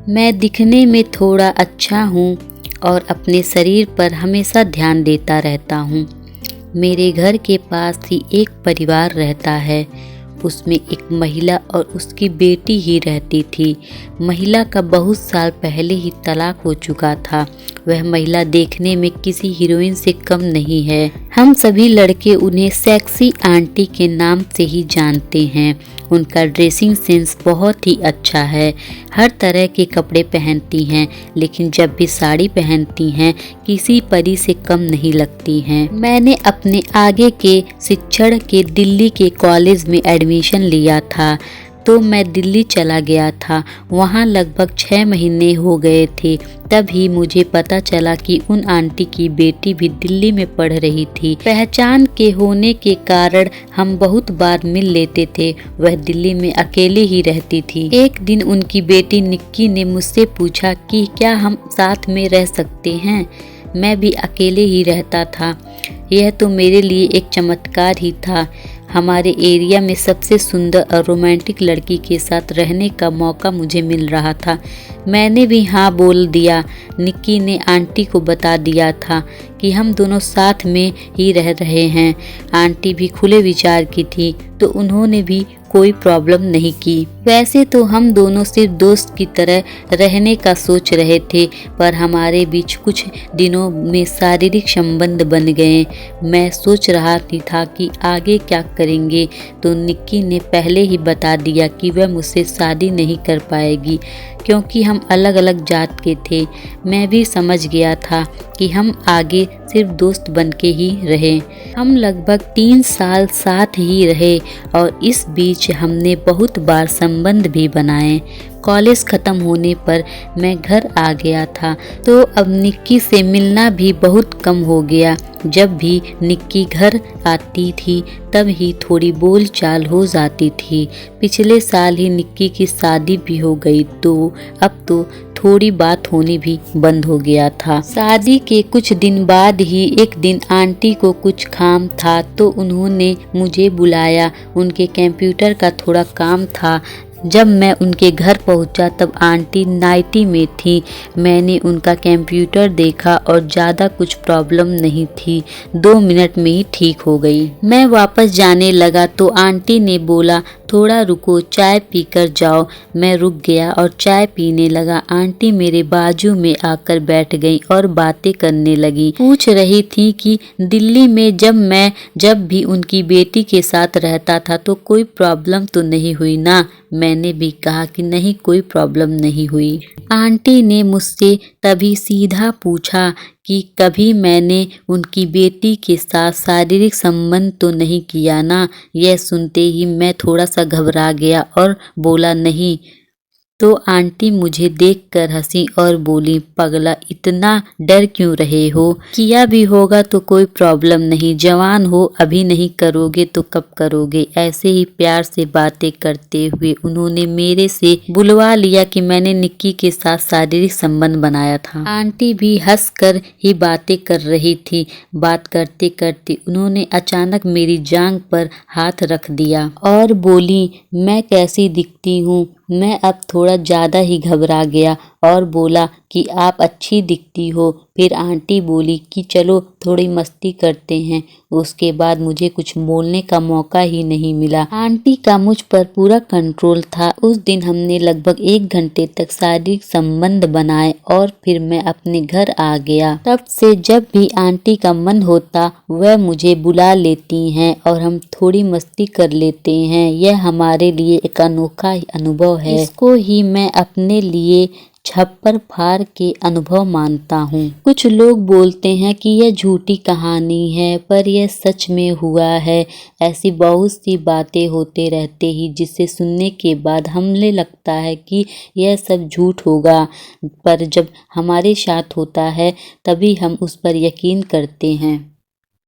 मैं दिखने में थोड़ा अच्छा हूँ और अपने शरीर पर हमेशा ध्यान देता रहता हूँ। मेरे घर के पास ही एक परिवार रहता है। उसमें एक महिला और उसकी बेटी ही रहती थी। महिला का बहुत साल पहले ही तलाक हो चुका था। वह महिला देखने में किसी हीरोइन से कम नहीं है। हम सभी लड़के उन्हें सेक्सी आंटी के नाम से ही जानते हैं। उनका ड्रेसिंग सेंस बहुत ही अच्छा है। हर तरह के कपड़े पहनती हैं, लेकिन जब भी साड़ी पहनती हैं किसी परी से कम नहीं लगती हैं। मैंने अपने आगे के शिक्षण के दिल्ली के कॉलेज में एडमिशन लिया था तो मैं दिल्ली चला गया था। वहाँ लगभग 6 महीने हो गए थे। तभी मुझे पता चला कि उन आंटी की बेटी भी दिल्ली में पढ़ रही थी। पहचान के होने के कारण हम बहुत बार मिल लेते थे। वह दिल्ली में अकेले ही रहती थी। एक दिन उनकी बेटी निक्की ने मुझसे पूछा कि क्या हम साथ में रह सकते हैं। मैं भी अकेले ही रहता था। यह तो मेरे लिए एक चमत्कार ही था। हमारे एरिया में सबसे सुंदर और रोमांटिक लड़की के साथ रहने का मौका मुझे मिल रहा था। मैंने भी हाँ बोल दिया। निक्की ने आंटी को बता दिया था कि हम दोनों साथ में ही रह रहे हैं। आंटी भी खुले विचार की थी तो उन्होंने भी कोई प्रॉब्लम नहीं की। वैसे तो हम दोनों सिर्फ दोस्त की तरह रहने का सोच रहे थे, पर हमारे बीच कुछ दिनों में शारीरिक संबंध बन गए। मैं सोच रहा था कि आगे क्या करेंगे, तो निक्की ने पहले ही बता दिया कि वह मुझसे शादी नहीं कर पाएगी क्योंकि हम अलग अलग जात के थे। मैं भी समझ गया था कि हम आगे सिर्फ दोस्त बन के ही रहे। हम लगभग 3 साल साथ ही रहे और इस बीच हमने बहुत बार संबंध भी बनाए। कॉलेज ख़त्म होने पर मैं घर आ गया था तो अब निक्की से मिलना भी बहुत कम हो गया। जब भी निक्की घर आती थी तब ही थोड़ी बोलचाल हो जाती थी। पिछले साल ही निक्की की शादी भी हो गई तो अब तो थोड़ी बात होनी भी बंद हो गया था। शादी के कुछ दिन बाद ही एक दिन आंटी को कुछ काम था तो उन्होंने मुझे बुलाया। उनके कंप्यूटर का थोड़ा काम था। जब मैं उनके घर पहुंचा तब आंटी नाइटी में थी। मैंने उनका कंप्यूटर देखा और ज़्यादा कुछ प्रॉब्लम नहीं थी। 2 मिनट में ही ठीक हो गई। मैं वापस जाने लगा तो आंटी ने बोला थोड़ा रुको, चाय पीकर जाओ। मैं रुक गया और चाय पीने लगा। आंटी मेरे बाजू में आकर बैठ गई और बातें करने लगी। पूछ रही थी कि दिल्ली में जब भी उनकी बेटी के साथ रहता था तो कोई प्रॉब्लम तो नहीं हुई ना। मैंने भी कहा कि नहीं, कोई प्रॉब्लम नहीं हुई। आंटी ने मुझसे तभी सीधा पूछा कि कभी मैंने उनकी बेटी के साथ शारीरिक संबंध तो नहीं किया ना। यह सुनते ही मैं थोड़ा सा घबरा गया और बोला नहीं। तो आंटी मुझे देखकर हंसी और बोली पगला, इतना डर क्यों रहे हो? किया भी होगा तो कोई प्रॉब्लम नहीं, जवान हो, अभी नहीं करोगे तो कब करोगे। ऐसे ही प्यार से बातें करते हुए उन्होंने मेरे से बुलवा लिया कि मैंने निक्की के साथ शारीरिक संबंध बनाया था। आंटी भी हंसकर ही बातें कर रही थी। बात करते करते उन्होंने अचानक मेरी जांघ पर हाथ रख दिया और बोली मैं कैसी दिखती हूँ। मैं अब थोड़ा ज़्यादा ही घबरा गया और बोला कि आप अच्छी दिखती हो। फिर आंटी बोली कि चलो थोड़ी मस्ती करते हैं। उसके बाद मुझे कुछ बोलने का मौका ही नहीं मिला। आंटी का मुझ पर पूरा कंट्रोल था। उस दिन हमने लगभग 1 घंटे तक शारीरिक संबंध बनाए और फिर मैं अपने घर आ गया। तब से जब भी आंटी का मन होता वह मुझे बुला लेती हैं और हम थोड़ी मस्ती कर लेते हैं। यह हमारे लिए एक अनोखा अनुभव है। इसको ही मैं अपने लिए छप्पर फाड़ के अनुभव मानता हूँ। कुछ लोग बोलते हैं कि यह झूठी कहानी है, पर यह सच में हुआ है। ऐसी बहुत सी बातें होते रहते ही जिसे सुनने के बाद हमें लगता है कि यह सब झूठ होगा, पर जब हमारे साथ होता है तभी हम उस पर यकीन करते हैं।